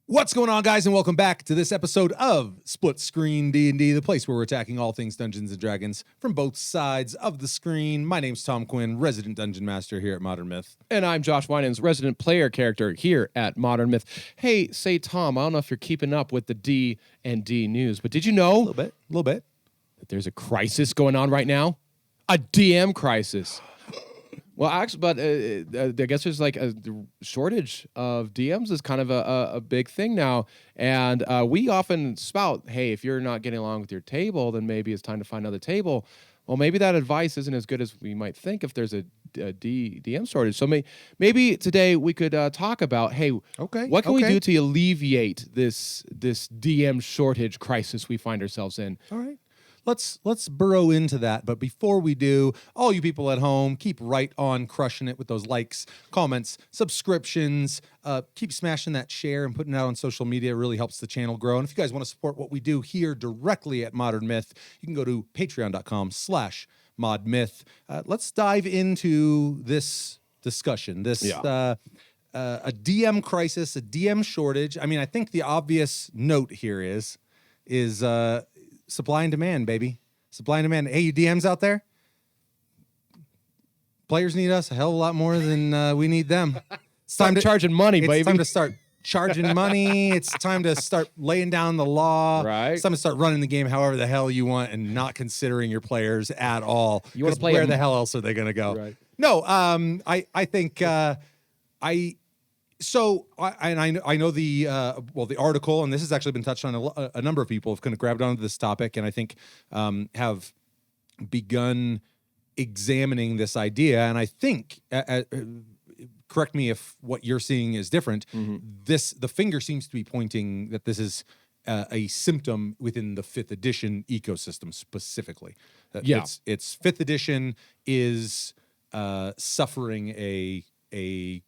What's going on, guys, and welcome back to this episode of Split Screen D&D, the place where we're attacking all things Dungeons & Dragons from both sides of the screen. My name's Tom Quinn, resident Dungeon Master here at Modern Myth. And I'm Josh Winans, resident player character here at Modern Myth. Hey, say, Tom, I don't know if you're keeping up with the D&D news, but did you know A little bit. that there's a crisis going on right now? A DM crisis. Well, actually, but I guess there's like a shortage of DMs is kind of a big thing now. And we often spout, hey, if you're not getting along with your table, then maybe it's time to find another table. Well, maybe that advice isn't as good as we might think if there's a DM shortage. So maybe today we could talk about, hey, what can we do to alleviate this DM shortage crisis we find ourselves in? All right. Let's burrow into that. But before we do, all you people at home, keep right on crushing it with those likes, comments, subscriptions. Keep smashing that share and putting it out on social media. It really helps the channel grow. And if you guys want to support what we do here directly at Modern Myth, you can go to patreon.com/modmyth. Let's dive into this discussion, a DM crisis, a DM shortage. I mean, I think the obvious note here is supply and demand, baby. Supply and demand. Hey, you DMs out there? Players need us a hell of a lot more than we need them. It's time to charging money, baby. It's time to start charging money. It's time to start laying down the law. Right. It's time to start running the game however the hell you want and not considering your players at all. You want to play where the hell else are they going to go? Right. No, I think So I know the article, and this has actually been touched on. A number of people have kind of grabbed onto this topic, and I think have begun examining this idea. And I think, correct me if what you're seeing is different. The finger seems to be pointing that this is a symptom within the 5th edition ecosystem specifically. It's 5th edition is suffering a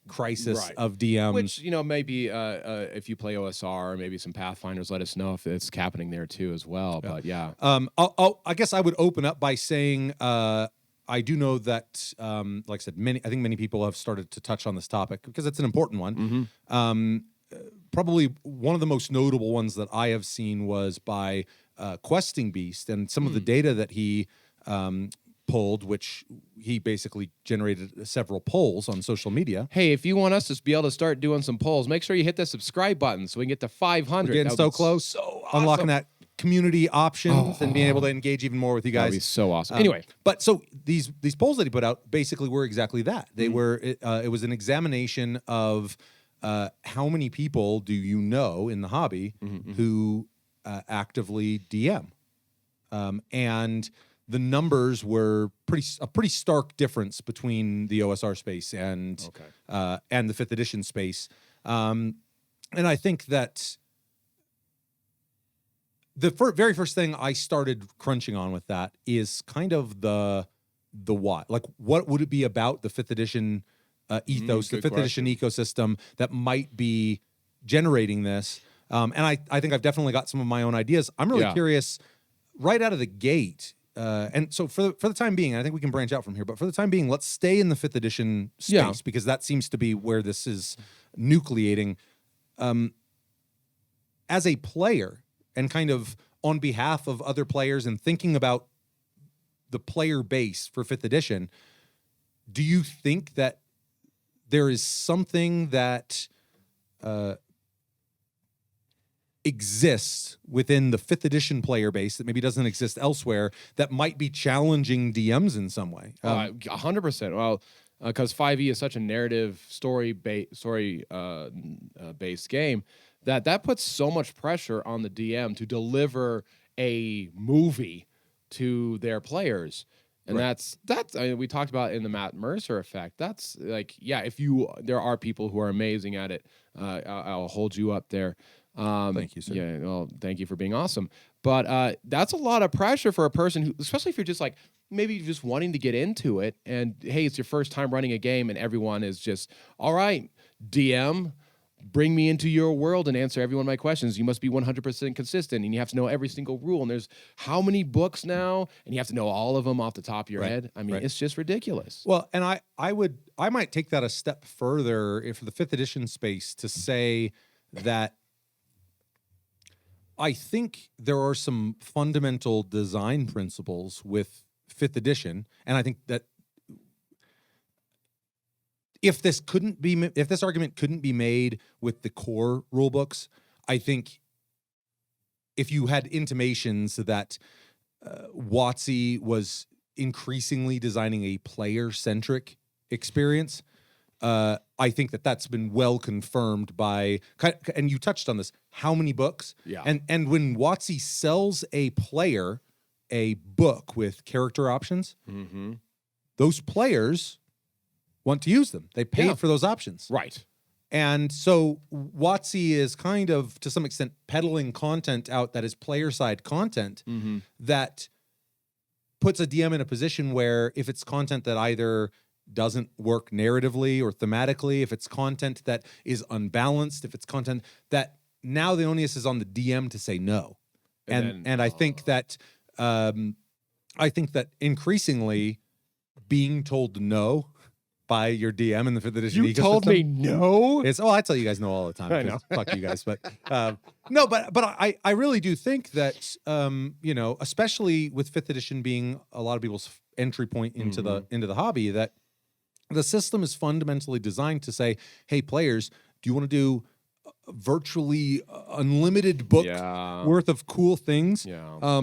crisis of DMs. Which, maybe if you play OSR, maybe some Pathfinders, let us know if it's happening there too as well. But yeah. I guess I would open up by saying I do know that, like I said, I think many people have started to touch on this topic because it's an important one. Probably one of the most notable ones that I have seen was by Questing Beast, and some of the data that he pulled, which he basically generated several polls on social media. Hey, if you want us to be able to start doing some polls, make sure you hit the subscribe button so we can get to 500. We're getting so close. So awesome. Unlocking that community options and being able to engage even more with you guys. That'd be so awesome. Anyway, but so these polls that he put out basically were exactly that. They were it was an examination of how many people do you know in the hobby who actively DM, and the numbers were a pretty stark difference between the OSR space and the 5th edition space. And I think that the very first thing I started crunching on with that is kind of the what. Like, what would it be about the 5th edition ethos, the 5th edition ecosystem that might be generating this? And I think I've definitely got some of my own ideas. I'm really curious right out of the gate. And so for the time being, I think we can branch out from here, but for the time being, let's stay in the 5th edition space because that seems to be where this is nucleating. As a player and kind of on behalf of other players and thinking about the player base for 5th edition, do you think that there is something that exists within the 5th edition player base that maybe doesn't exist elsewhere that might be challenging DMs in some way? 100%. Well, because 5e is such a narrative story-based game that puts so much pressure on the DM to deliver a movie to their players. And that's I mean, we talked about in the Matt Mercer effect. That's like, there are people who are amazing at it. I'll hold you up there. Thank you, sir. Yeah, well, thank you for being awesome. But that's a lot of pressure for a person who, especially if you're just like maybe just wanting to get into it, and hey, it's your first time running a game, and everyone is just, all right, DM, bring me into your world and answer every one of my questions. You must be 100% consistent, and you have to know every single rule. And there's how many books now, and you have to know all of them off the top of your head. I mean, it's just ridiculous. Well, and I might take that a step further for the 5th edition space to say that I think there are some fundamental design principles with 5th edition, and I think that if this argument couldn't be made with the core rule books, I think if you had intimations that WotC was increasingly designing a player-centric experience, I think that's been well confirmed by, and you touched on this, how many books? Yeah. And when WotC sells a player a book with character options, those players want to use them. They paid for those options. Right. And so WotC is kind of, to some extent, peddling content out that is player-side content that puts a DM in a position where if it's content that either doesn't work narratively or thematically, if it's content that is unbalanced, if it's content that now the onus is on the DM to say no. And I think that increasingly being told no by your DM in the 5th edition ecosystem. You told me no? I tell you guys no all the time. I know. Fuck you guys. But no, but I really do think that especially with 5th edition being a lot of people's entry point into the hobby, that the system is fundamentally designed to say, hey, players, do you want to do virtually unlimited book worth of cool things? Yeah.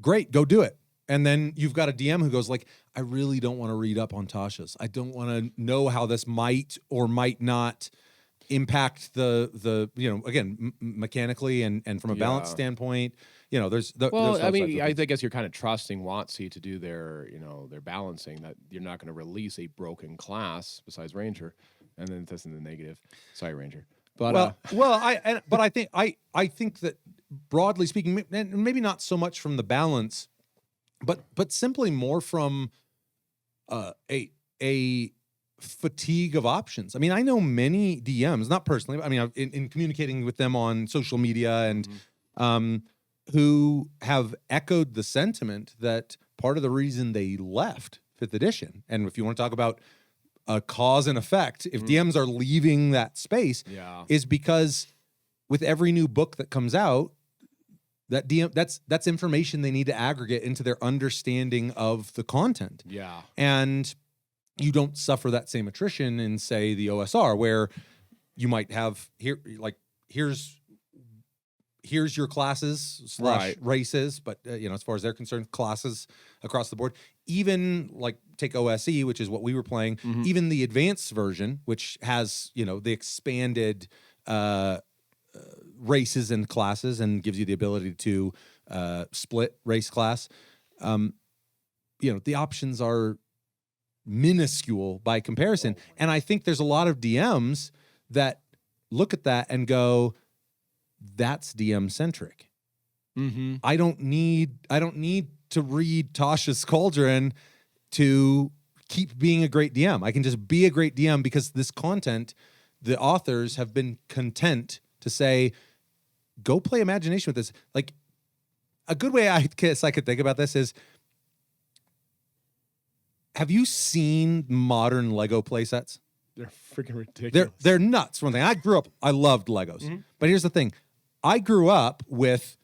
Great, go do it. And then you've got a DM who goes like, I really don't want to read up on Tasha's. I don't want to know how this might or might not impact the again, mechanically and from a balance standpoint. There's I guess you're kind of trusting WotC to do their balancing, that you're not going to release a broken class besides Ranger, and then that's in the negative. Sorry, Ranger. But I think that broadly speaking, and maybe not so much from the balance, but simply more from a fatigue of options. I mean, I know many DMs, not personally, but I mean, in communicating with them on social media and who have echoed the sentiment that part of the reason they left 5th edition, and if you want to talk about a cause and effect, if DMs are leaving that space, is because with every new book that comes out, that DM that's information they need to aggregate into their understanding of the content. Yeah. And you don't suffer that same attrition in, say, the OSR, where you might have here's your classes / races, but as far as they're concerned, classes across the board. Even like take OSE, which is what we were playing, even the advanced version, which has the expanded races and classes and gives you the ability to split race class. The options are minuscule by comparison. And I think there's a lot of DMs that look at that and go, that's DM centric. I don't need to read Tasha's Cauldron to keep being a great DM. I can just be a great DM because this content, the authors have been content to say, go play imagination with this. Like, a good way I guess I could think about this is, have you seen modern Lego playsets? They're freaking ridiculous. They're nuts. One thing, I loved Legos. But here's the thing. I grew up with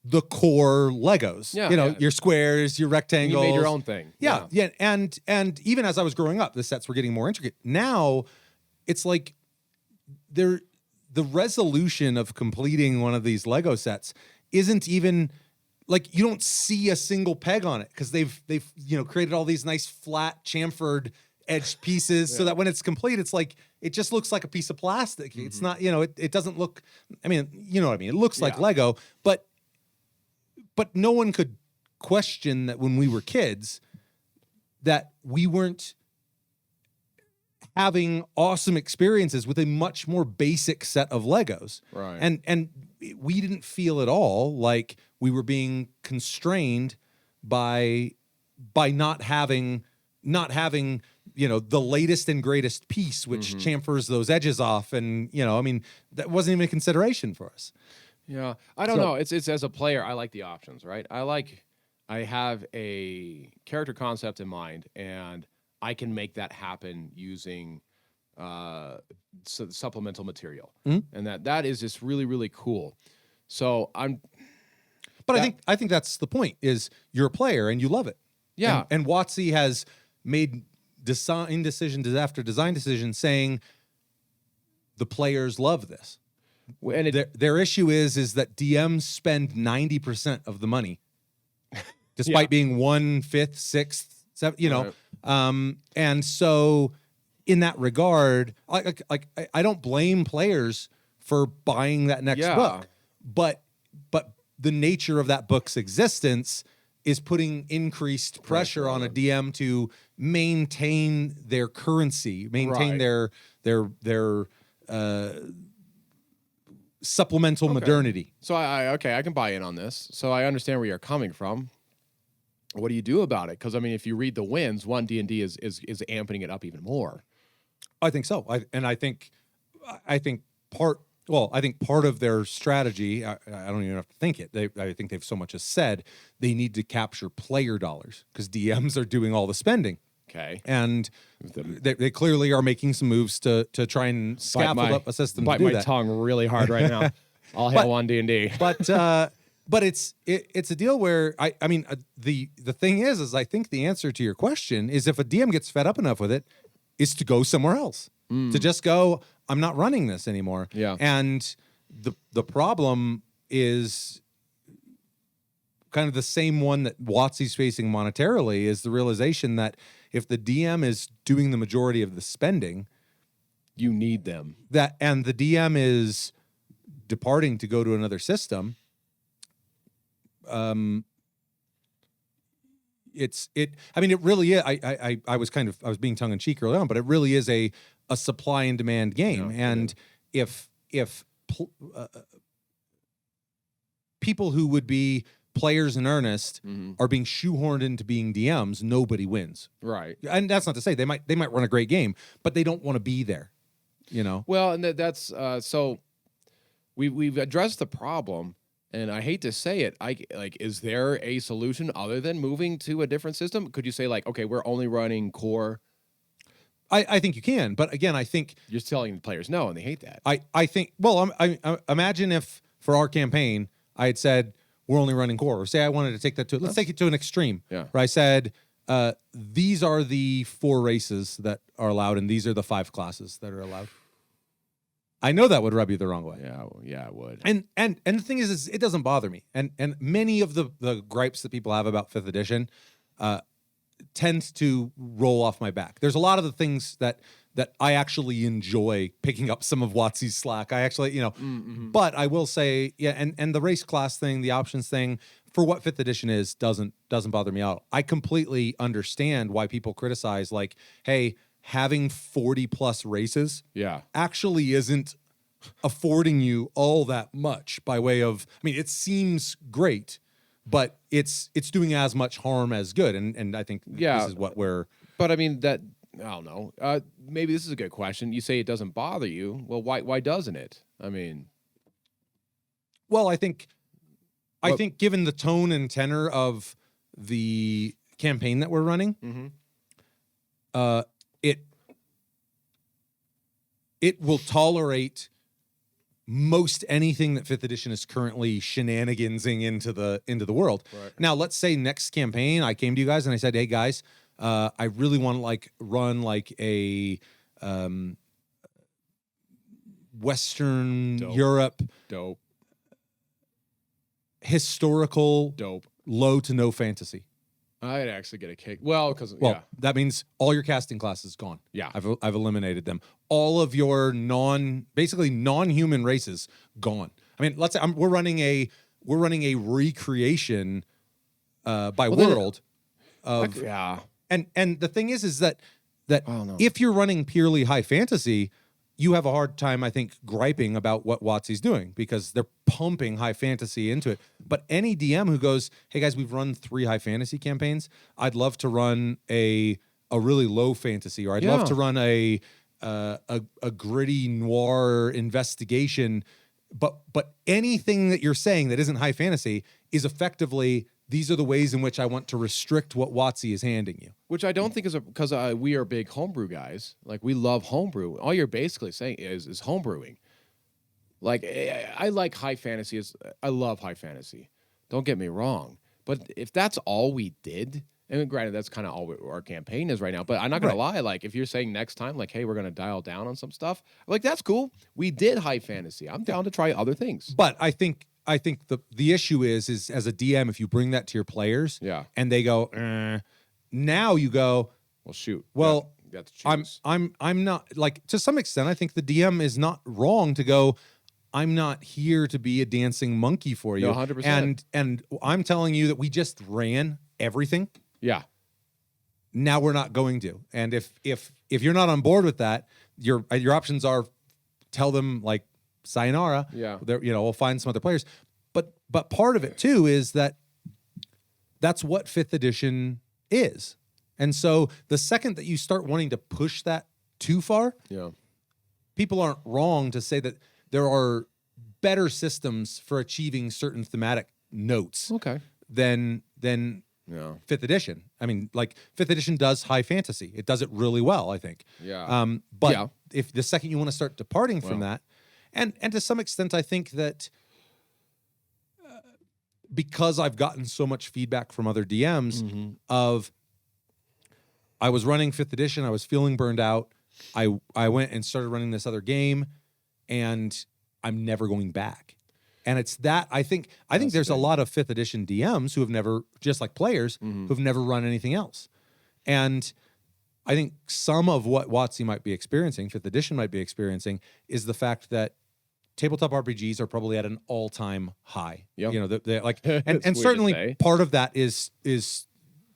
the core Legos. Your squares, your rectangles. You made your own thing. Yeah. And even as I was growing up, the sets were getting more intricate. Now, it's like the resolution of completing one of these Lego sets isn't even like, you don't see a single peg on it because they've created all these nice flat chamfered edged pieces so that when it's complete, it's like, it just looks like a piece of plastic. It's not, it doesn't look, I mean, you know what I mean? It looks like Lego, but no one could question that when we were kids that we weren't having awesome experiences with a much more basic set of Legos. Right. And we didn't feel at all like we were being constrained by not having the latest and greatest piece, which chamfers those edges off. And, that wasn't even a consideration for us. Yeah. I don't know. It's as a player, I like the options, right? I have a character concept in mind, and I can make that happen using supplemental material. And that is just really, really cool. So I'm But That- I think that's the point. Is you're a player and you love it. Yeah. And WotC has made design decision after design decision saying the players love this. and it, Their issue is that DMs spend 90% of the money, despite Yeah. being 1/5, 6th, 7th, you know. Right. And so in that regard, I don't blame players for buying that next Yeah. book, but the nature of that book's existence is putting increased pressure on a DM to maintain their currency, maintain Right. their supplemental modernity. So I can buy in on this. So I understand where you're coming from. What do you do about it? Because I mean, if you read the wins, one D&D is amping it up even more. I think so. I think part of their strategy, I don't even have to think it. I think they've so much as said they need to capture player dollars because DMs are doing all the spending. Okay. And they clearly are making some moves to try and scaffold up a system to bite do my that. tongue really hard right now. I'll hit one D&D. But it's a deal where I mean the thing is I think the answer to your question is if a DM gets fed up enough with it, is to go somewhere else, to just go, I'm not running this anymore. Yeah. And the problem is kind of the same one that WotC's facing monetarily is the realization that if the DM is doing the majority of the spending, You need them. and the DM is departing to go to another system, I mean, it really is. I was being tongue in cheek early on, but it really is a supply and demand game. Yeah, and if people who would be players in earnest are being shoehorned into being DMs, nobody wins. Right. And that's not to say they might run a great game, but they don't want to be there. You know. Well, and that's so we've addressed the problem, and I hate to say it, is there a solution other than moving to a different system? Could you say like, okay, we're only running core? I think you can, but again, I think You're telling the players no, and they hate that. I think. Well, I imagine if for our campaign I had said we're only running core, or say I wanted to take that to let's take it to an extreme. Yeah. Where I said these are the 4 races that are allowed, and these are the 5 classes that are allowed. I know that would rub you the wrong way. Yeah, it would. And the thing is it doesn't bother me. And many of the gripes that people have about 5th edition tends to roll off my back. There's a lot of the things that I actually enjoy picking up some of WotC's slack. I actually, but I will say, yeah, and the race class thing, the options thing, for what 5th edition is, doesn't bother me out. I completely understand why people criticize, like, hey, having 40 plus races Yeah. actually isn't affording you all that much by way of, I mean, it seems great, but it's doing as much harm as good. And I think this is what we're. But I mean that I don't know. Maybe this is a good question. You say it doesn't bother you. Well, why doesn't it? I mean, Well, I think given the tone and tenor of the campaign that we're running, it will tolerate most anything that 5th edition is currently shenanigansing into the world. Right. Now, let's say next campaign I came to you guys and I said, "Hey guys, I really want to run a Western Dope. Europe dope. historical Dope. low to no fantasy." I'd actually get a kick. Well, because Well, that means all your casting classes gone. Yeah. I've eliminated them. All of your basically non-human races gone. I mean, let's say we're running a recreation by world of yeah. and the thing is that don't know. if you're running purely high fantasy, you have a hard time, I think, griping about what WotC's doing because they're pumping high fantasy into it. But any DM who goes, "Hey guys, we've run 3 high fantasy campaigns. I'd love to run a really low fantasy, or I'd love to run a gritty noir investigation." But anything that you're saying that isn't high fantasy is effectively, these are the ways in which I want to restrict what WotC is handing you. Which I don't think is because we are big homebrew guys. Like we love homebrew. All you're basically saying is homebrewing. Like I like high fantasy. I love high fantasy. Don't get me wrong. But if that's all we did, and granted, that's kind of all our campaign is right now. But I'm not gonna lie. Like, if you're saying next time, like, hey, we're gonna dial down on some stuff, like that's cool. We did high fantasy. I'm down to try other things. But I think the issue is as a DM, if you bring that to your players, Yeah. and they go, now you go, Well, shoot. well, you have to choose. I'm not, like, to some extent, I think the DM is not wrong to go, I'm not here to be a dancing monkey for you. No, 100%. And I'm telling you that we just ran everything. Yeah. Now we're not going to. And if you're not on board with that, your options are tell them, like, sayonara. Yeah. We'll find some other players. But part of it too is that's what 5th edition is. And so the second that you start wanting to push that too far, Yeah. people aren't wrong to say that there are better systems for achieving certain thematic notes Okay. than Yeah. 5th edition. I mean, like, 5th edition does high fantasy. It does it really well, I think. Yeah. But Yeah. if the second you want to start departing from that, and to some extent, I think that because I've gotten so much feedback from other DMs of, I was running 5th edition, I was feeling burned out. I went and started running this other game, and I'm never going back. And it's that I think there's a lot of 5th edition DMs who have never, just like players, who've never run anything else. And I think some of what WotC might be experiencing, 5th edition might be experiencing, is the fact that tabletop RPGs are probably at an all-time high. Yep. They're like, It's and weird to certainly say. part of that is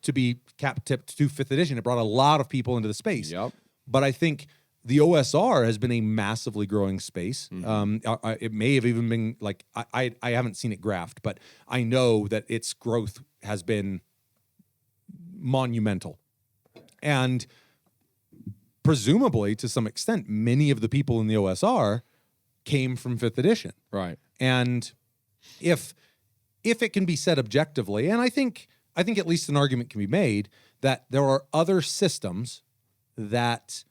to be cap-tipped to 5th edition. It brought a lot of people into the space. Yep. But I think the OSR has been a massively growing space. It may have even been, like, I haven't seen it graphed, but I know that its growth has been monumental. And presumably, to some extent, many of the people in the OSR came from 5th edition. Right. And if it can be said objectively, and I think at least an argument can be made that there are other systems that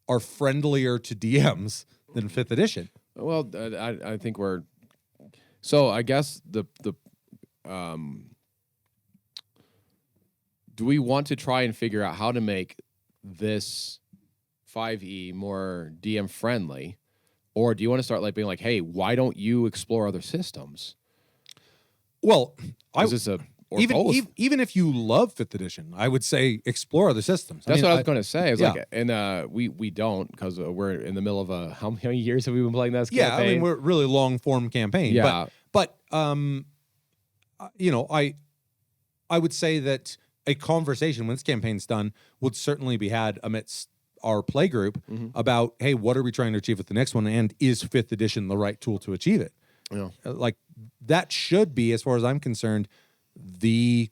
are friendlier to DMs than 5th edition. Well, I think we're. So I guess the do we want to try and figure out how to make this 5e more DM friendly, or do you want to start, like, being like, hey, why don't you explore other systems? Well, Is this a or both? even if you love 5th edition, I would say explore other systems. That's what I was going to say. It's yeah. like, and we don't, because we're in the middle of a, how many years have we been playing this Yeah, campaign? I mean, we're a really long form campaign. Yeah. But I would say that a conversation when this campaign's done would certainly be had amidst our play group about, hey, what are we trying to achieve with the next one, and is 5th edition the right tool to achieve it? Yeah. Like, that should be, as far as I'm concerned, the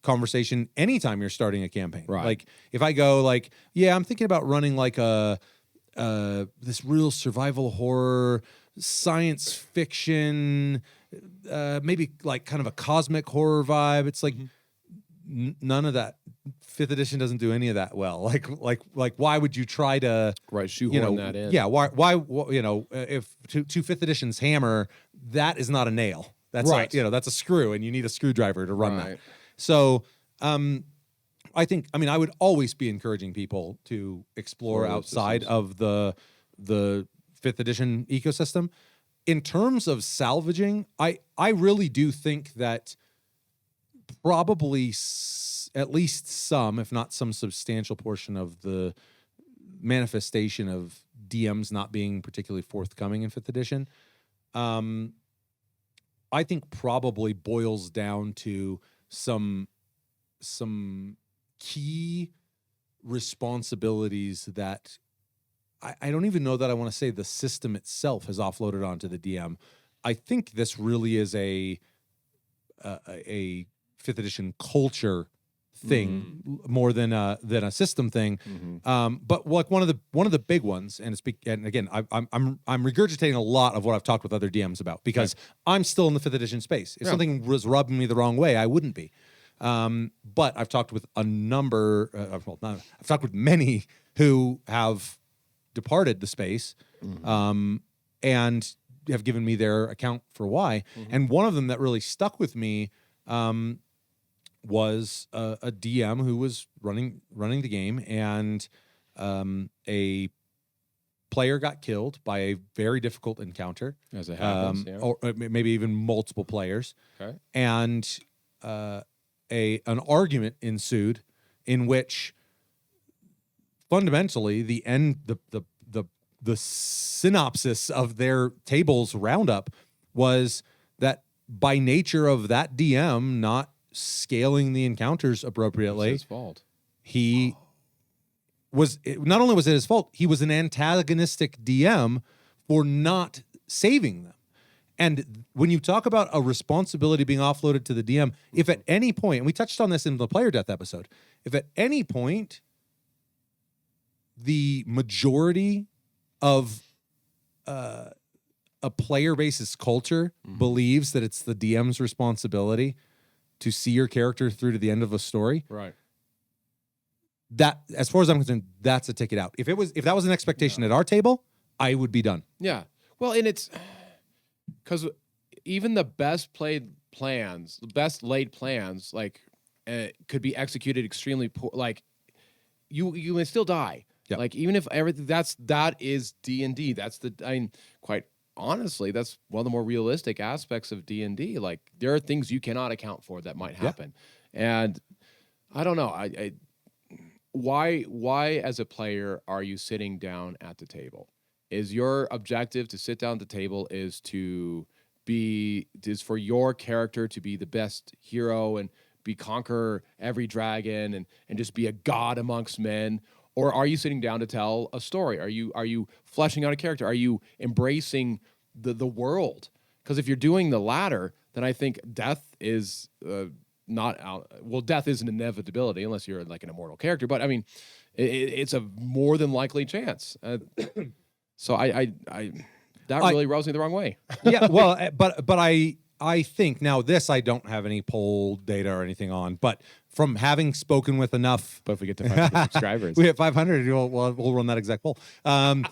conversation anytime you're starting a campaign. Right. Like, if I go, like, yeah, I'm thinking about running like this real survival horror, science fiction, maybe like kind of a cosmic horror vibe. It's like none of that. 5th edition doesn't do any of that well. Like why would you try to shoehorn that in? Yeah, why if to 5th edition's hammer, that is not a nail. That's Right. That's a screw, and you need a screwdriver to run that. Right. So, I would always be encouraging people to explore Explore those outside systems. of the 5th edition ecosystem. In terms of salvaging, I really do think that probably at least some, if not some substantial portion of the manifestation of DMs not being particularly forthcoming in 5th edition, I think probably boils down to some key responsibilities that I don't even know that I want to say the system itself has offloaded onto the DM. I think this really is a 5th edition culture thing more than a system thing. But like one of the big ones, and again, I'm regurgitating a lot of what I've talked with other DMs about because I'm still in the 5th edition space. If something was rubbing me the wrong way, I wouldn't be. But I've talked with I've talked with many who have departed the space, and have given me their account for why. And one of them that really stuck with me was a DM who was running the game, and a player got killed by a very difficult encounter, As it happens, yeah. or maybe even multiple players. Okay. And an argument ensued in which fundamentally the synopsis of their tables roundup was that by nature of that DM not scaling the encounters appropriately, It's his fault. he was, not only was it his fault, he was an antagonistic DM for not saving them. And when you talk about a responsibility being offloaded to the DM, if at any point, and we touched on this in the player death episode, if at any point the majority of a player base's culture believes that it's the DM's responsibility to see your character through to the end of a story, Right. that, as far as I'm concerned, that's a ticket out. If that was an expectation at our table, I would be done. Yeah. Well, and it's because even the best played plans, the best laid plans, like could be executed extremely poor. Like you may still die. Yeah. Like even if everything that is D&D. That's quite honestly, that's one of the more realistic aspects of D&D. Like there are things you cannot account for that might happen, and I don't know. Why as a player are you sitting down at the table? Is your objective to sit down at the table is for your character to be the best hero and conquer every dragon and just be a god amongst men? Or are you sitting down to tell a story? Are you fleshing out a character? Are you embracing the world? Because if you're doing the latter, then I think death is not out. Well, death is an inevitability unless you're like an immortal character. But I mean, it's a more than likely chance. So that really rubs me the wrong way. Yeah, well, but I think now this I don't have any poll data or anything on, but from having spoken with enough, But if we get to 500 subscribers, we have 500. We'll run that exact poll. But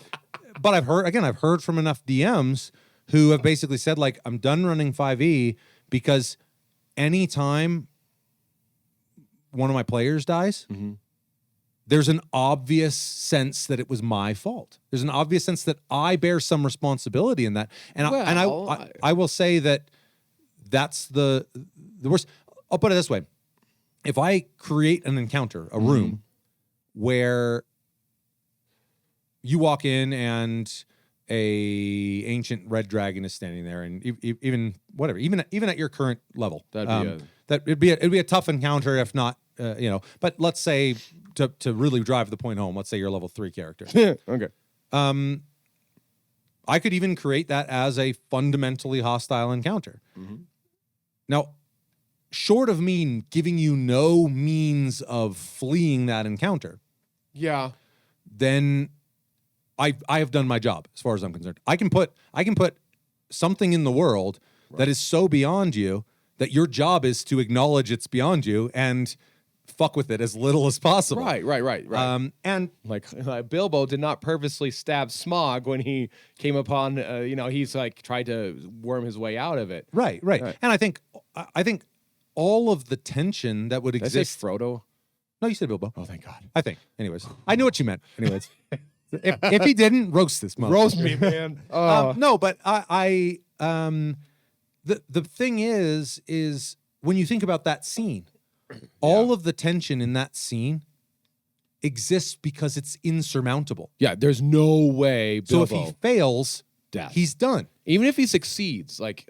I've heard from enough DMs who have basically said, like, I'm done running 5e because anytime one of my players dies, there's an obvious sense that it was my fault. There's an obvious sense that I bear some responsibility in that. And I will say that that's the worst. I'll put it this way. If I create an encounter, a room, where you walk in and a ancient red dragon is standing there, and even at your current level, it'd be a tough encounter, if not, But let's say to really drive the point home, let's say you're a level 3 character. Okay. I could even create that as a fundamentally hostile encounter. Now, short of me giving you no means of fleeing that encounter, Yeah. then I have done my job as far as I'm concerned. I can put something in the world that is so beyond you that your job is to acknowledge it's beyond you and fuck with it as little as possible. Right. And Like Bilbo did not purposely stab Smaug when he came upon, he's like tried to worm his way out of it. Right. And I think all of the tension that would Did I say exist. Frodo? No, you said Bilbo. Oh, thank God. I think. Anyways, I knew what you meant. Anyways, if he didn't, roast this motherfucker. Roast me, man. No, but the thing is when you think about that scene, all of the tension in that scene exists because it's insurmountable. Yeah, there's no way Bilbo. So if he fails, Death. he's done. Even if he succeeds, like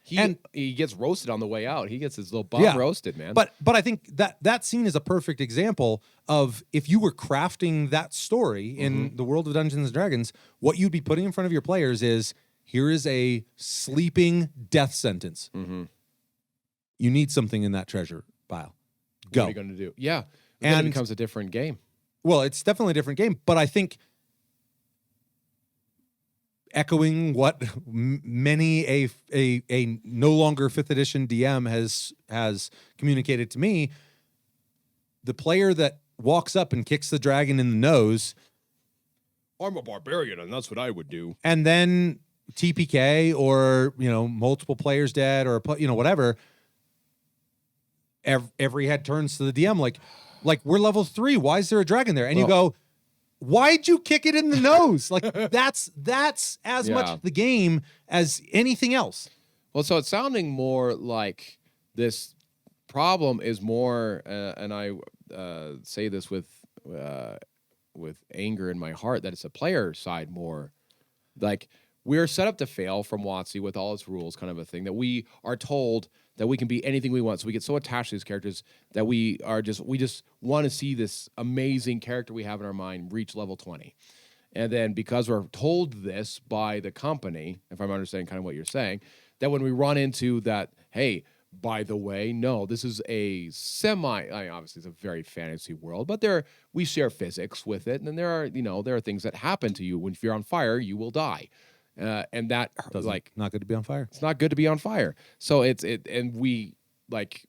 he gets roasted on the way out. He gets his little bum roasted, man. But I think that scene is a perfect example of if you were crafting that story in the world of Dungeons and Dragons, what you'd be putting in front of your players is, here is a sleeping death sentence. You need something in that treasure pile. Go. What are you going to do? Yeah. And it becomes a different game. Well, it's definitely a different game, but I think echoing what many a no longer 5th edition DM has communicated to me, the player that walks up and kicks the dragon in the nose, I'm a barbarian, and that's what I would do. and then TPK or multiple players dead or whatever, every head turns to the DM like we're level 3. Why is there a dragon there? And you go, why'd you kick it in the nose? Like that's as much the game as anything else. Well, so it's sounding more like this problem is more, and I say this with anger in my heart, that it's a player side more. Like we're set up to fail from WotC with all its rules, kind of a thing, that we are told that we can be anything we want. So we get so attached to these characters that we just want to see this amazing character we have in our mind reach level 20. And then because we're told this by the company, if I'm understanding kind of what you're saying, that when we run into that, hey, by the way, no, this is a obviously it's a very fantasy world, but we share physics with it. And then there are things that happen to you. If you're on fire, you will die. And that not good to be on fire. It's not good to be on fire. So and we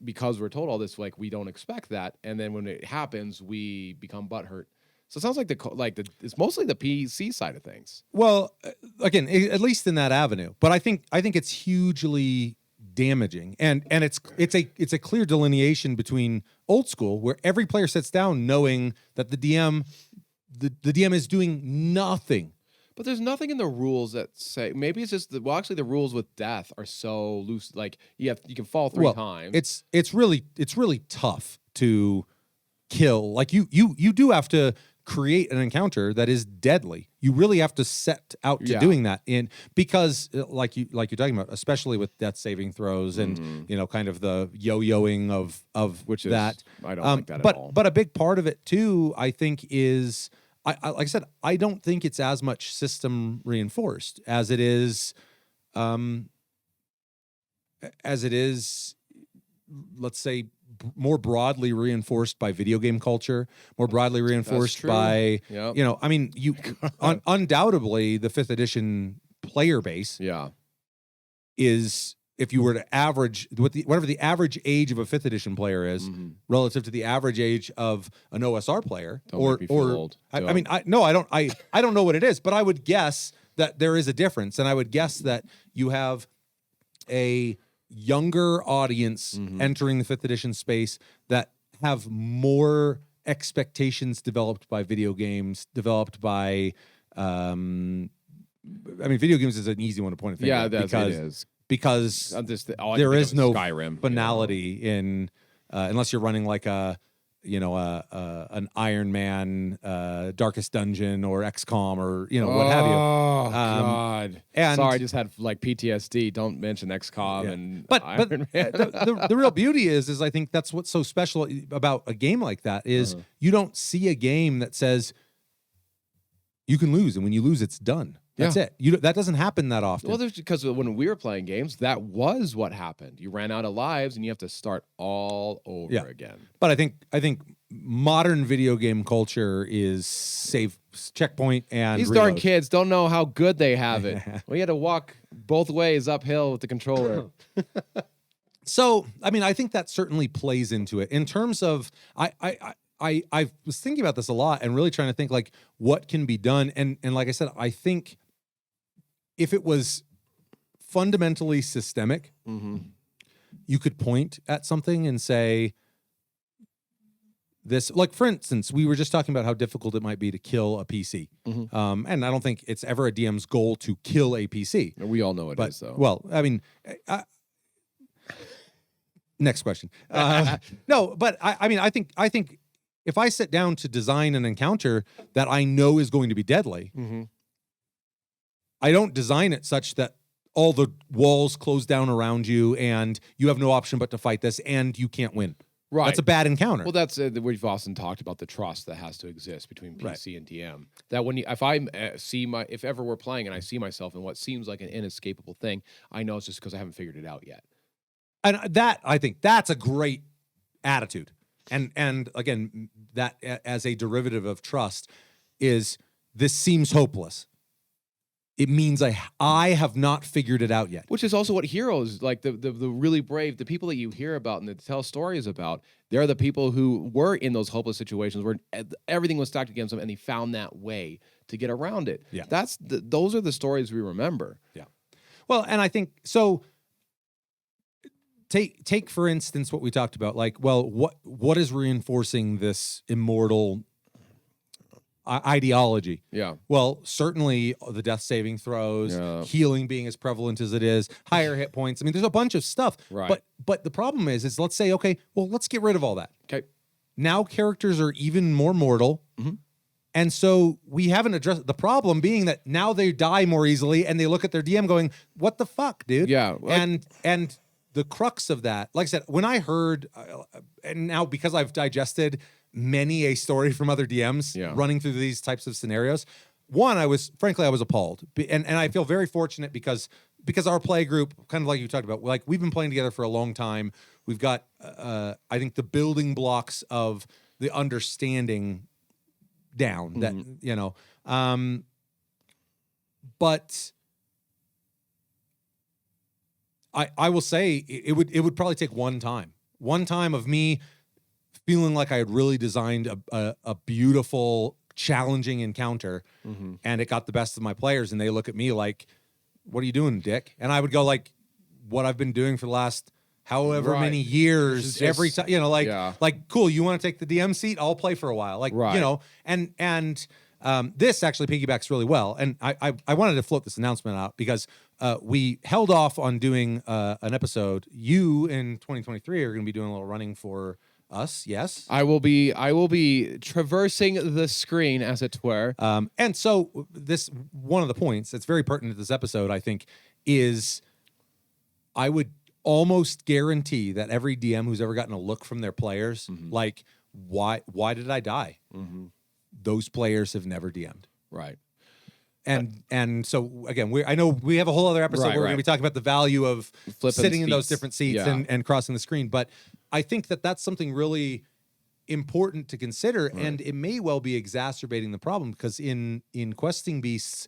because we're told all this, we don't expect that. And then when it happens, we become butthurt. So it sounds like it's mostly the PC side of things. Well, again, at least in that avenue, but I think it's hugely damaging, and it's a clear delineation between old school, where every player sits down knowing that the DM is doing nothing. But there's nothing in the rules that say, maybe it's just actually the rules with death are so loose. Like you can fall 3 times. It's really tough to kill. Like you do have to create an encounter that is deadly. You really have to set out to doing that because like you're talking about, especially with death saving throws and kind of the yo-yoing of which that. I don't like that at all. But a big part of it too, I think, is like I said, I don't think it's as much system reinforced as it is, let's say, more broadly reinforced by video game culture, more broadly reinforced by, I mean, undoubtedly the 5th edition player base is, if you were to average whatever the average age of a 5th edition player is relative to the average age of an OSR player, old. I don't know what it is, but I would guess that there is a difference. And I would guess that you have a younger audience entering the 5th edition space that have more expectations developed by video games, developed by, video games is an easy one to point a finger at because there is no Skyrim, finality in, unless you're running like an Iron Man, Darkest Dungeon or XCOM or what have you. Oh God! And sorry, I just had PTSD. Don't mention XCOM and Iron Man. the real beauty is I think that's what's so special about a game like that is you don't see a game that says you can lose, and when you lose, it's done. That's it. That doesn't happen that often. Well, because when we were playing games, that was what happened. You ran out of lives, and you have to start all over again. But I think modern video game culture is save, checkpoint, and these reload. darn kids don't know how good they have it. We had to walk both ways uphill with the controller. So, I think that certainly plays into it in terms of I was thinking about this a lot and really trying to think like what can be done. And like I said, I think if it was fundamentally systemic, you could point at something and say this, like, for instance, we were just talking about how difficult it might be to kill a PC. And I don't think it's ever a DM's goal to kill a PC. We all know it is, though. Well, next question. No, but I think if I sit down to design an encounter that I know is going to be deadly, I don't design it such that all the walls close down around you and you have no option but to fight this and you can't win. Right. That's a bad encounter. Well, that's we've often talked about the trust that has to exist between PC and DM. That if ever we're playing and I see myself in what seems like an inescapable thing, I know it's just because I haven't figured it out yet. And I think that's a great attitude. And again, that as a derivative of trust is this seems hopeless. It means I have not figured it out yet. Which is also what heroes, like the really brave, the people that you hear about and that tell stories about, they're the people who were in those hopeless situations where everything was stacked against them and they found that way to get around it. Yeah. Those are the stories we remember. Yeah. Well, and I think so. Take for instance what we talked about. Like, well, what is reinforcing this immortal ideology? Yeah. Well, certainly the death saving throws, healing being as prevalent as it is, higher hit points. I mean, there's a bunch of stuff. Right. But the problem is let's say, okay, well, let's get rid of all that. Okay. Now characters are even more mortal. Mm-hmm. And so we haven't addressed the problem being that now they die more easily and they look at their DM going, what the fuck, dude? Yeah. And the crux of that, like I said, when I heard, and now because I've digested many a story from other DMs running through these types of scenarios, one, I was appalled. And I feel very fortunate because our play group, kind of like you talked about, like we've been playing together for a long time. We've got, I think, the building blocks of the understanding down that, but I will say it would probably take one time of me feeling like I had really designed a beautiful, challenging encounter, and it got the best of my players, and they look at me like, "What are you doing, dick?" And I would go like, "What I've been doing for the last however many years, every time, like, cool. You want to take the DM seat? I'll play for a while, and this actually piggybacks really well. And I wanted to float this announcement out because we held off on doing an episode. You in 2023 are going to be doing a little running for us. Yes, I will be traversing the screen, as it were. And so this one of the points that's very pertinent to this episode, I think, is I would almost guarantee that every DM who's ever gotten a look from their players, like, why did I die? Those players have never DM'd. Right. And so again, I know we have a whole other episode where we're going to be talking about the value of sitting in those different seats and crossing the screen. But I think that that's something really important to consider, and it may well be exacerbating the problem because in Questing Beasts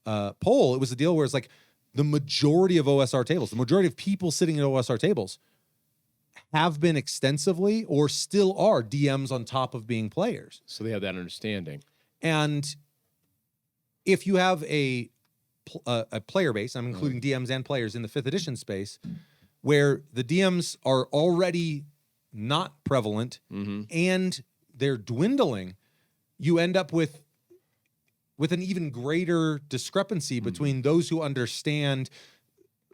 poll, it was a deal where it's like the majority of OSR tables, the majority of people sitting at OSR tables have been extensively or still are DMs on top of being players. So they have that understanding. And if you have a player base, I'm including DMs and players in the 5th edition space, where the DMs are already not prevalent and they're dwindling, you end up with an even greater discrepancy between those who understand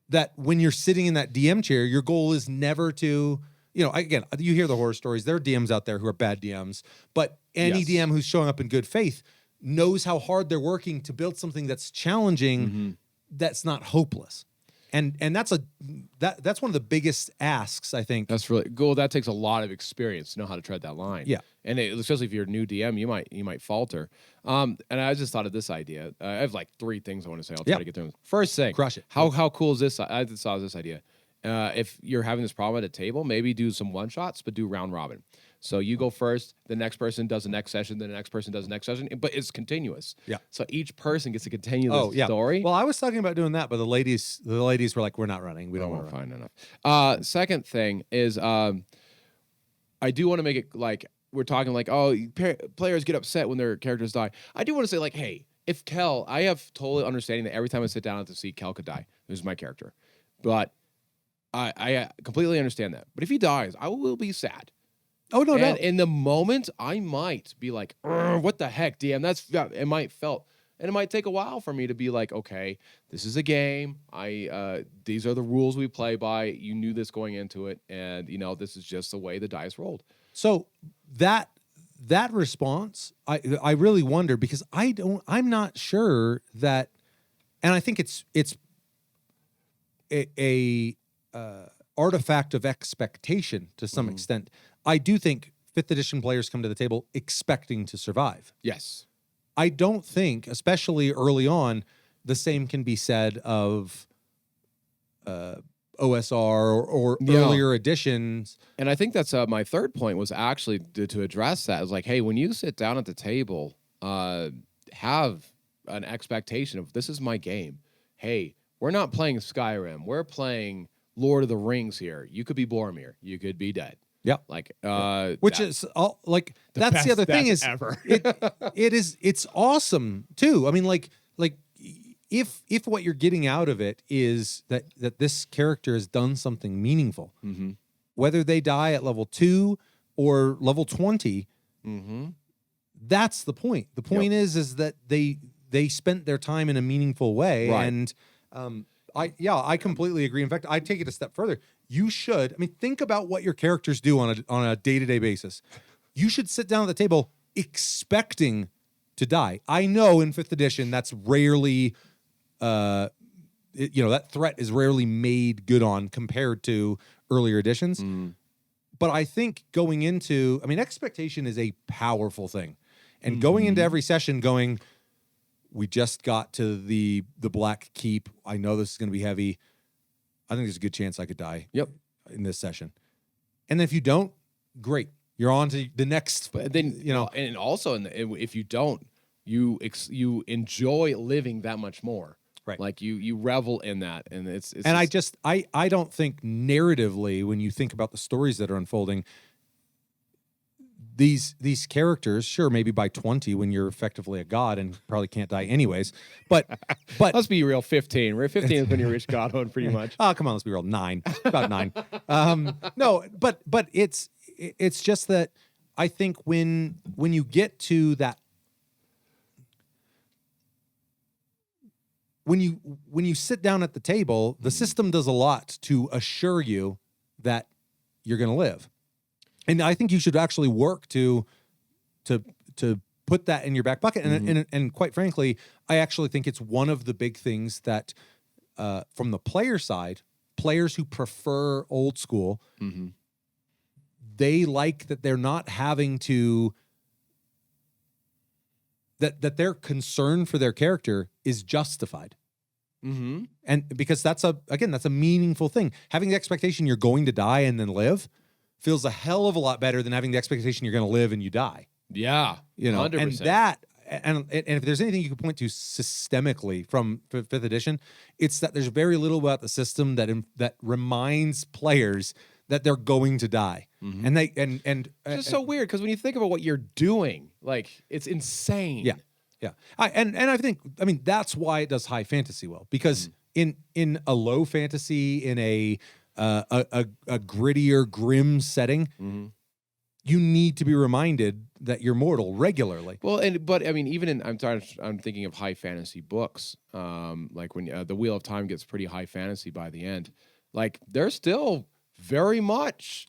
that when you're sitting in that DM chair, your goal is never to, again, you hear the horror stories. There are DMs out there who are bad DMs, but any DM who's showing up in good faith knows how hard they're working to build something that's challenging, that's not hopeless. And that's one of the biggest asks, I think. That's really cool. That takes a lot of experience to know how to tread that line. Yeah, and especially if you're a new DM, you might falter. And I just thought of this idea. I have like 3 things I want to say. I'll try to get through them. First thing, crush it. How cool is this? I just thought of this idea. If you're having this problem at a table, maybe do some one shots, but do round robin. So you go first, the next person does the next session, then the next person does the next session, but it's continuous. Yeah. So each person gets to continue the story. Well, I was talking about doing that, but the ladies were like, "We're not running. We don't want to run." Fine enough. Second thing is, I do want to make it like we're talking like, oh, players get upset when their characters die. I do want to say like, hey, if Kel, I have total understanding that every time I sit down at the seat, Kel could die. This is my character, but I completely understand that. But if he dies, I will be sad. Oh, no, no. In the moment, I might be like, what the heck, DM? It might felt. And it might take a while for me to be like, okay, this is a game. These are the rules we play by. You knew this going into it. And, this is just the way the dice rolled. So that response, I really wonder because I'm not sure that, and I think it's a artifact of expectation to some extent. I do think 5th edition players come to the table expecting to survive. Yes. I don't think, especially early on, the same can be said of OSR or earlier editions. And I think that's my third point was actually to address that. It was like, hey, when you sit down at the table, have an expectation of this is my game. Hey, we're not playing Skyrim. We're playing Lord of the Rings here. You could be Boromir. You could be dead. Yeah. Like, Which is all, like that's best the other thing stats is ever. it's awesome too. I mean, like if what you're getting out of it is that this character has done something meaningful, whether they die at level 2 or level 20, that's the point. The point is that they spent their time in a meaningful way, Right. and I completely agree. In fact, I take it a step further. You should, I mean, think about what your characters do on a day-to-day basis. You should sit down at the table expecting to die. I know in 5th edition that's rarely that threat is rarely made good on compared to earlier editions. But I think going into, I mean, expectation is a powerful thing. And going into every session going, we just got to the Black Keep. I know this is going to be heavy. I think there's a good chance I could die in this session. And then if you don't, great. You're on to the next. But then, and also if you don't, you enjoy living that much more. Right. Like you revel in that. And it's and I don't think narratively, when you think about the stories that are unfolding, these characters, sure, maybe by 20 when you're effectively a god and probably can't die anyways, but let's be real, 15. We're 15 is when you reach godhood pretty much. Oh, come on, let's be real, 9. About 9. No, but it's just that I think when you get to that, when you sit down at the table, the system does a lot to assure you that you're going to live. And I think you should actually work to put that in your back pocket. And quite frankly, I actually think it's one of the big things that, from the player side, players who prefer old school, they like that they're not having to, that their concern for their character is justified. And because that's a meaningful thing. Having the expectation you're going to die and then live feels a hell of a lot better than having the expectation you're going to live and you die. Yeah, 100%. And that, and if there's anything you could point to systemically from 5th edition, it's that there's very little about the system that reminds players that they're going to die. And they and it's so weird because when you think about what you're doing, like it's insane. Yeah. I think, I mean, that's why it does high fantasy well, because in a low fantasy, in a grittier, grim setting, you need to be reminded that you're mortal regularly. Well, but I mean, even I'm thinking of high fantasy books, like when the Wheel of Time gets pretty high fantasy by the end, like they're still very much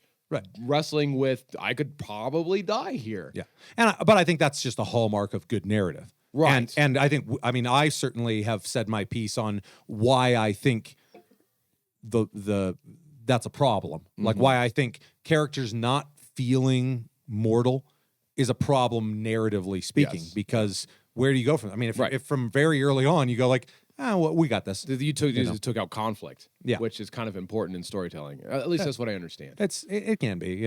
wrestling with, I could probably die here. Yeah, but I think that's just a hallmark of good narrative. Right. And I think, I mean, I certainly have said my piece on why I think that's a problem. Like why I think characters not feeling mortal is a problem narratively speaking, because where do you go from? I mean, if from very early on you go like, well, we got this. You took out conflict, Yeah. which is kind of important in storytelling. At least that's what I understand. It can be,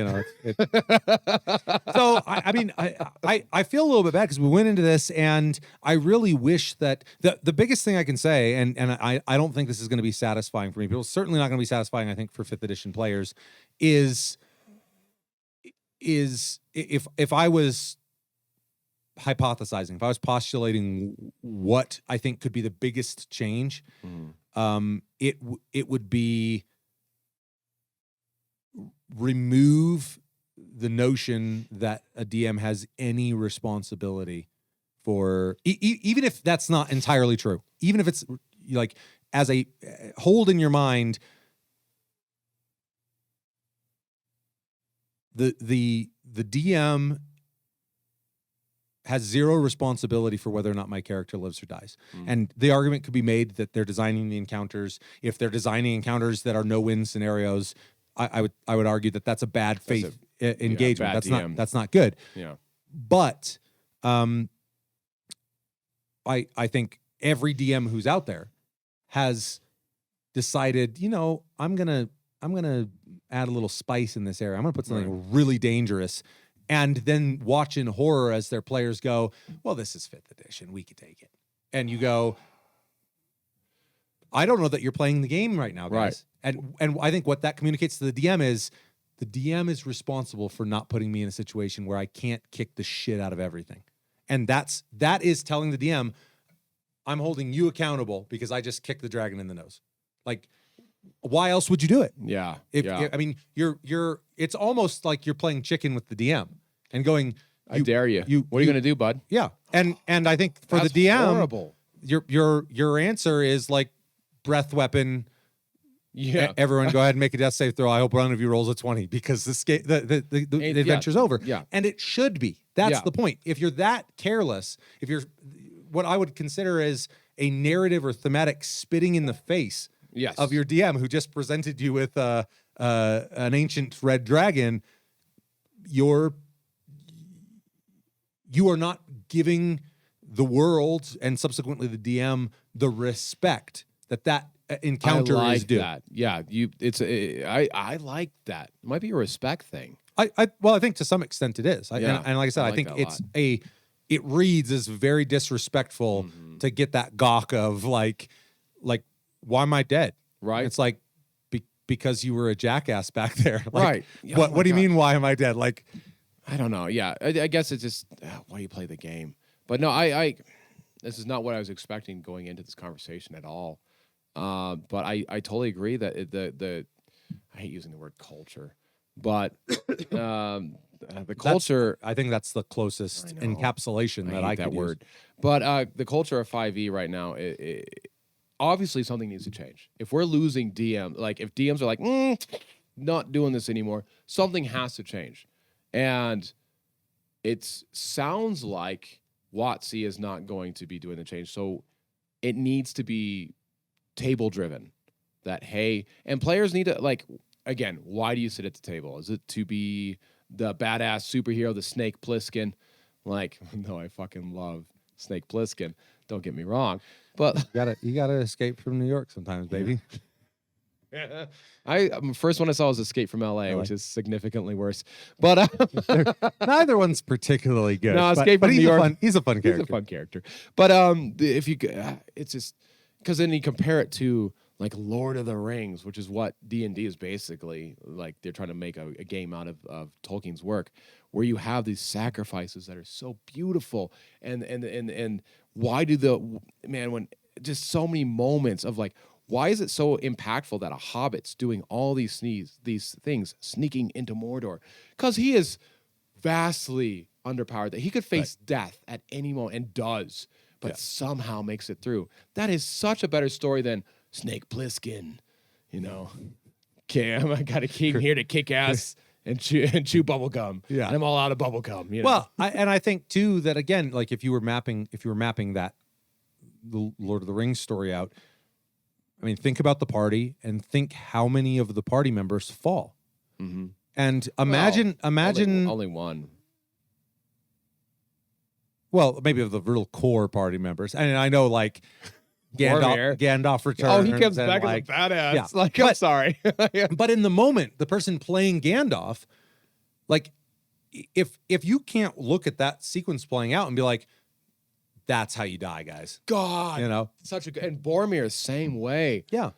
So I mean, I feel a little bit bad because we went into this, and I really wish that the biggest thing I can say, and I don't think this is going to be satisfying for me, but it's certainly not going to be satisfying, I think, for 5th edition players, is if I was hypothesizing, if I was postulating what I think could be the biggest change, it would be remove the notion that a DM has any responsibility for, even if that's not entirely true, even if it's like, as a hold in your mind, the DM has zero responsibility for whether or not my character lives or dies. And the argument could be made that they're designing the encounters. If they're designing encounters that are no-win scenarios, I would argue that that's a bad faith engagement. That's not good. Yeah. But I think every DM who's out there has decided, I'm gonna add a little spice in this area. I'm gonna put something really dangerous. And then watch in horror as their players go, well, this is 5th edition, we could take it. And you go, I don't know that you're playing the game right now, guys. And I think what that communicates to the DM is, The DM is responsible for not putting me in a situation where I can't kick the shit out of everything. And that is telling the DM, I'm holding you accountable because I just kicked the dragon in the nose. Like, why else would you do it? Yeah. I mean, it's almost like you're playing chicken with the DM and going, I dare you. What are you going to do, bud? Yeah. And I think for That's the DM, horrible. Your answer is like breath weapon. Yeah. Everyone go ahead and make a death save throw. I hope one of you rolls a 20 because the adventure's over. Yeah. And it should be. That's Yeah. the point. If you're that careless, if you're what I would consider as a narrative or thematic spitting in the face Yes. of your DM who just presented you with an ancient red dragon, you are not giving the world and subsequently the DM the respect that encounter I like is due. that. Yeah. I like that. It might be a respect thing. Well, I think to some extent it is. Yeah. And like I said, I I like think that it reads as very disrespectful to get that gawk of like, why am I dead? Right. It's like because you were a jackass back there. Like, Right. Oh What my do you God. mean? Why am I dead? Like, I don't know. Yeah. I guess it's just why you play the game. But no, this is not what I was expecting going into this conversation at all. But I totally agree that I hate using the word culture, but the culture. I think that's the closest I know. encapsulation that hate I that could word. But the culture of 5e right now, obviously something needs to change. If we're losing DM, like if DMs are like, not doing this anymore, something has to change. And it sounds like WotC is not going to be doing the change. So it needs to be table driven. That, hey, and players need to, like, again, why do you sit at the table? Is it to be the badass superhero, the Snake Plissken? Like, no, I fucking love Snake Plissken. Don't get me wrong. But you gotta escape from New York sometimes, baby. first one I saw was Escape from LA, which is significantly worse. But Neither one's particularly good. No, but, Escape but from he's New a York. fun. He's a fun character. He's a fun character. But if you, it's just because then you compare it to like Lord of the Rings, which is what D&D is basically like. They're trying to make a game out of Tolkien's work, where you have these sacrifices that are so beautiful, and why do when just so many moments of like, why is it so impactful that a hobbit's doing all these things, sneaking into Mordor? Because he is vastly underpowered, that he could face death at any moment and does, but somehow makes it through. That is such a better story than Snake Plissken. You know, Cam, I got a king here to kick ass and chew bubble gum. Yeah. And I'm all out of bubble gum. You know? Well, I think too that again, like if you were mapping that the Lord of the Rings story out, I mean, think about the party and think how many of the party members fall. Mhm. And imagine only one. Well, maybe of the real core party members. And I know like Boromir. Gandalf returns. Oh, he comes and, back like, as a badass. yeah. Like, I'm sorry. But in the moment, the person playing Gandalf, like if you can't look at that sequence playing out and be like, that's how you die, guys. God, You know? such a good, and Boromir same way. Yeah.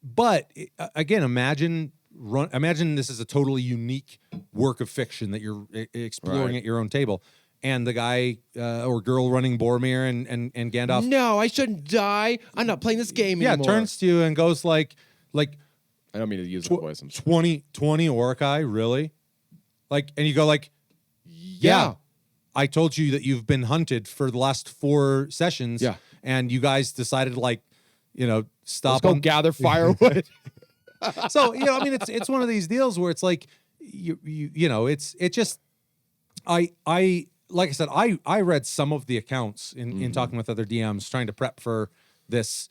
But again, imagine this is a totally unique work of fiction that you're exploring Right. at your own table. And the guy or girl running Boromir and Gandalf No, I shouldn't die. I'm not playing this game anymore. turns to you and goes like I don't mean to use the voice. I'm sorry. 20 Orcai, really? Like, and you go like, yeah. I told you that you've been hunted for the last 4 sessions. Yeah. And you guys decided like, stop. Let's go gather firewood. So, I mean, it's one of these deals where it's like, it just, like I said, I read some of the accounts in talking with other DMs trying to prep for this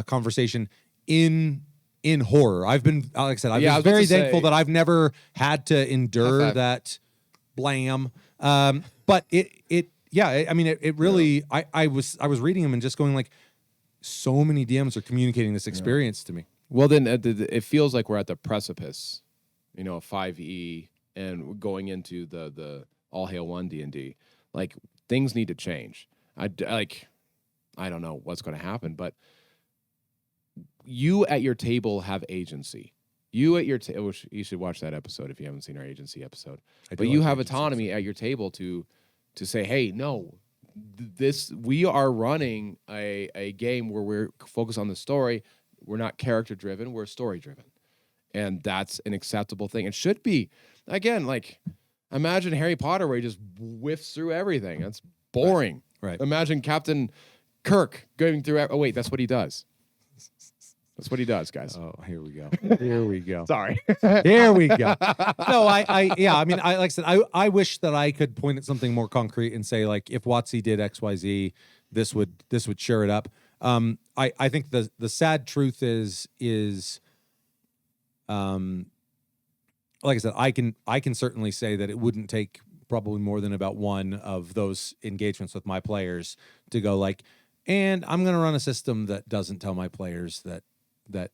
conversation in horror. I've been, like I said, I've been very thankful that I've never had to endure that blam. But it really, I was reading them and just going like, so many DMs are communicating this experience to me. Well, then it feels like we're at the precipice, of 5e and going into the All Hail 1 D&D. Like, things need to change. I don't know what's going to happen, but you at your table have agency. You at your table, you should watch that episode if you haven't seen our agency episode. I do But like you the have agency autonomy at your table to say, hey, no, this we are running a game where we're focused on the story. We're not character driven. We're story driven, and that's an acceptable thing. It should be. Again, like imagine Harry Potter where he just whiffs through everything. That's boring. Right. Imagine Captain Kirk going through. Oh wait, that's what he does. That's what he does, guys. Oh, here we go. Here we go. Sorry. Here we go. No, yeah, I mean, like I said, I wish that I could point at something more concrete and say, like, if WotC did XYZ, this would shore it up. I think the sad truth is, like I said, I can certainly say that it wouldn't take probably more than about one of those engagements with my players to go like, and I'm going to run a system that doesn't tell my players that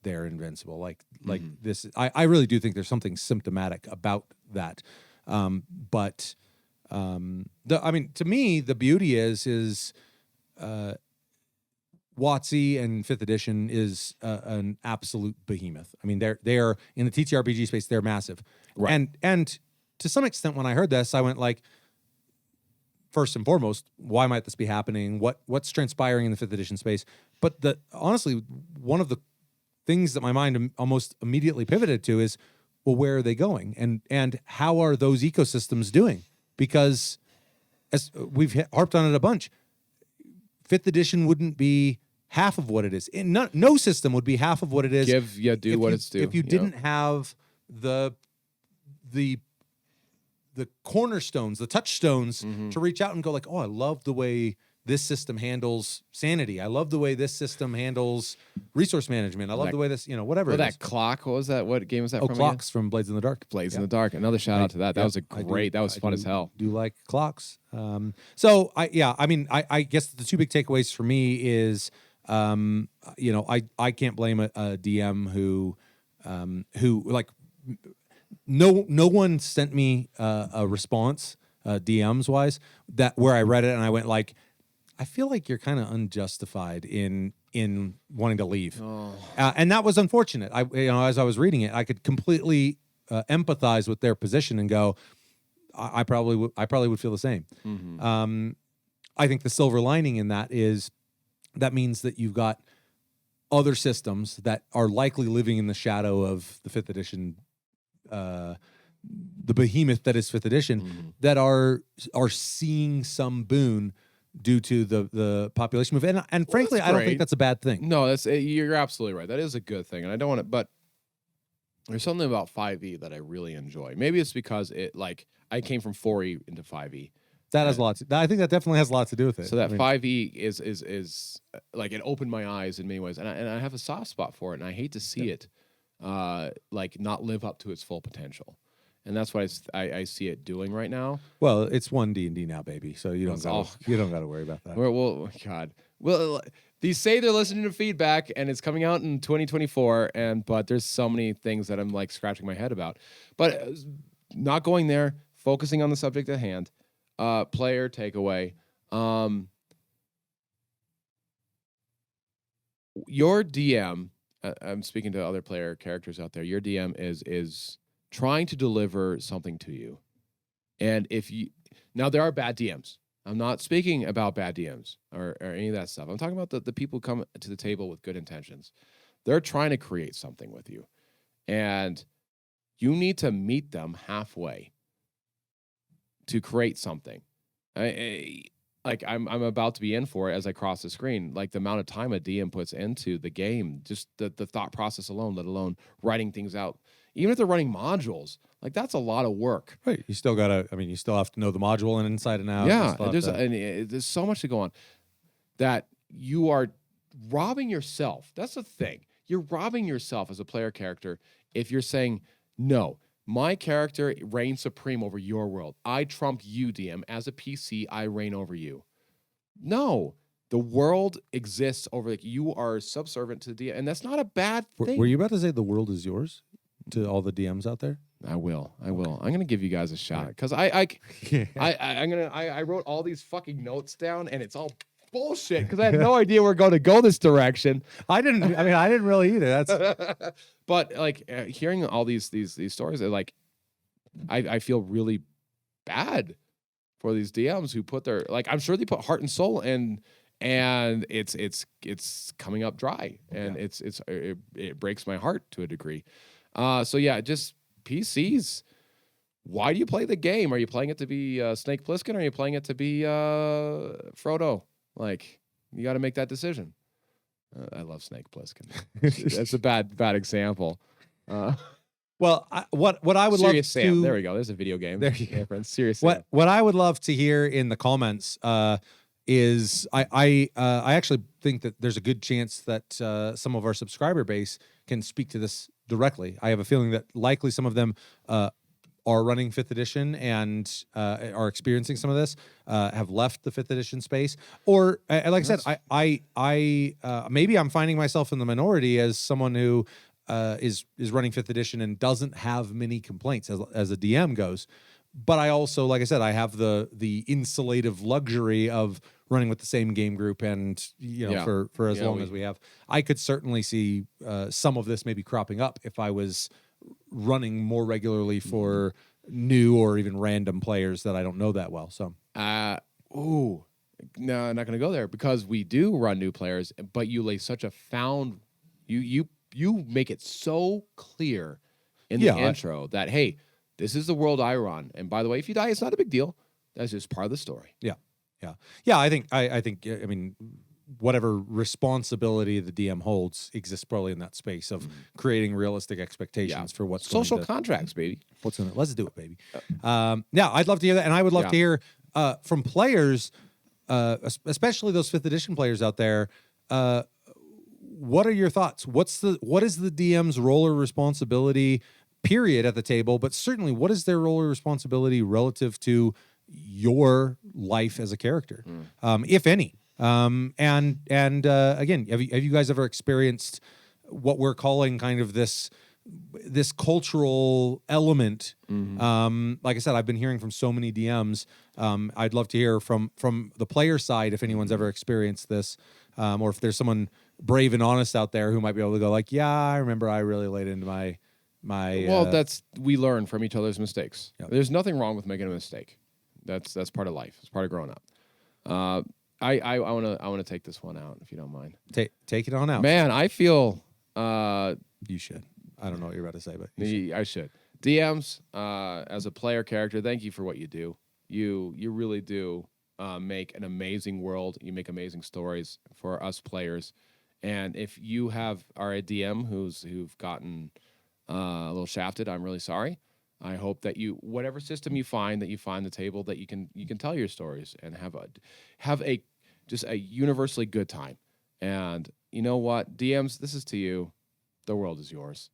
they're invincible. Like this, I really do think there's something symptomatic about that. But I mean, to me, the beauty is WotC and 5th edition is an absolute behemoth. I mean, they're in the TTRPG space, they're massive. Right. And to some extent, when I heard this, I went like, first and foremost, why might this be happening? What's transpiring in the 5th edition space? But honestly, one of the things that my mind almost immediately pivoted to is, well, where are they going? And how are those ecosystems doing? Because as we've harped on it a bunch, 5th edition wouldn't be half of what it is. No system would be half of what it is. Do what it's due. If you didn't have the cornerstones, the touchstones to reach out and go like, oh, I love the way this system handles sanity. I love the way this system handles resource management. I love the way this, whatever. Well, it that is. clock, what was that? What game was that Oh, from? Clocks from Blades in the Dark. Blades in the Dark. Another shout out to that. That was that was fun as hell. Do like clocks. So I guess the two big takeaways for me is, I can't blame a DM who like no one sent me a response DMs wise that where I read it and I went like, I feel like you're kind of unjustified in wanting to leave, and that was unfortunate. As I was reading it, I could completely empathize with their position and go, I probably would feel the same. I think the silver lining in that is that means that you've got other systems that are likely living in the shadow of the 5th edition, the behemoth that is 5th edition, that are seeing some boon due to the population move. And frankly, I don't think that's a bad thing. No, you're absolutely right. That is a good thing. And I don't want to, but there's something about 5e that I really enjoy. Maybe it's because I came from 4e into 5e. That has lots. I think that definitely has a lot to do with it. So that 5e is like it opened my eyes in many ways, and I have a soft spot for it, and I hate to see it not live up to its full potential. And that's what I see it doing right now. Well, it's one D&D now, baby. So you don't got to worry about that. Well, God. Well, these say they're listening to feedback, and it's coming out in 2024. But there's so many things that I'm like scratching my head about. But not going there, focusing on the subject at hand. Player takeaway. Your DM. I'm speaking to other player characters out there. Your DM is trying to deliver something to you. And now there are bad DMs. I'm not speaking about bad DMs or any of that stuff. I'm talking about the people who come to the table with good intentions. They're trying to create something with you. And you need to meet them halfway to create something. I'm about to be in for it as I cross the screen. Like the amount of time a DM puts into the game, just the thought process alone, let alone writing things out. Even if they're running modules, like that's a lot of work. Right. You still you still have to know the module and inside and out. Yeah. There's so much to go on that you are robbing yourself. That's the thing. You're robbing yourself as a player character if you're saying, no, my character reigns supreme over your world. I trump you, DM. As a PC, I reign over you. No. The world exists over, you are subservient to the DM, and that's not a bad thing. Were you about to say the world is yours? To all the DMs out there? I will. I'm gonna give you guys a shot because I wrote all these fucking notes down and it's all bullshit because I had no idea we're going to go this direction. I didn't really either. That's But like hearing all these stories, like I feel really bad for these DMs who put their, like, I'm sure they put heart and soul in, and it's coming up dry, and it breaks my heart to a degree. So yeah, just PCs. Why do you play the game? Are you playing it to be Snake Plissken, or are you playing it to be Frodo? Like, you got to make that decision. I love Snake Plissken. That's a bad example. well, what I would love Serious Sam. to There we go. There's a video game. There you go. Friends. Serious Sam. what I would love to hear in the comments is I actually think that there's a good chance that some of our subscriber base can speak to this directly. I have a feeling that likely some of them are running 5th edition and are experiencing some of this, have left the 5th edition space, or like I said, I maybe I'm finding myself in the minority as someone who is running 5th edition and doesn't have many complaints as a DM goes. But I also, like I said, I have the insulative luxury of running with the same game group, and for as long as we have. I could certainly see some of this maybe cropping up if I was running more regularly for new or even random players that I don't know that well. So, no, I'm not going to go there, because we do run new players, but you lay such a you make it so clear in the intro that, hey, this is the world I run, and by the way, if you die, it's not a big deal. That's just part of the story. Yeah. I think I mean, whatever responsibility the DM holds exists probably in that space of creating realistic expectations for what's social contracts, baby. What's in it? Let's do it, baby. I'd love to hear that, and I would love to hear from players, especially those 5th edition players out there. What are your thoughts? What is the DM's role or responsibility, period, at the table? But certainly, what is their role or responsibility relative to your life as a character, if any? Again, have you guys ever experienced what we're calling kind of this cultural element? Like I said, I've been hearing from so many DMs. I'd love to hear from the player side if anyone's ever experienced this, or if there's someone brave and honest out there who might be able to go like, yeah, I remember I really laid into my. Well, we learn from each other's mistakes. Yep. There's nothing wrong with making a mistake. That's part of life. It's part of growing up. I want to take this one out, if you don't mind. Take it on out, man. I feel you should. I don't know what you're about to say, but I should. DMs, as a player character, thank you for what you do. You really do make an amazing world. You make amazing stories for us players. And if you are a DM who've gotten a little shafted, I'm really sorry. I hope that whatever system you find the table that you can tell your stories and have a universally good time. And you know what, DMs, this is to you. The world is yours.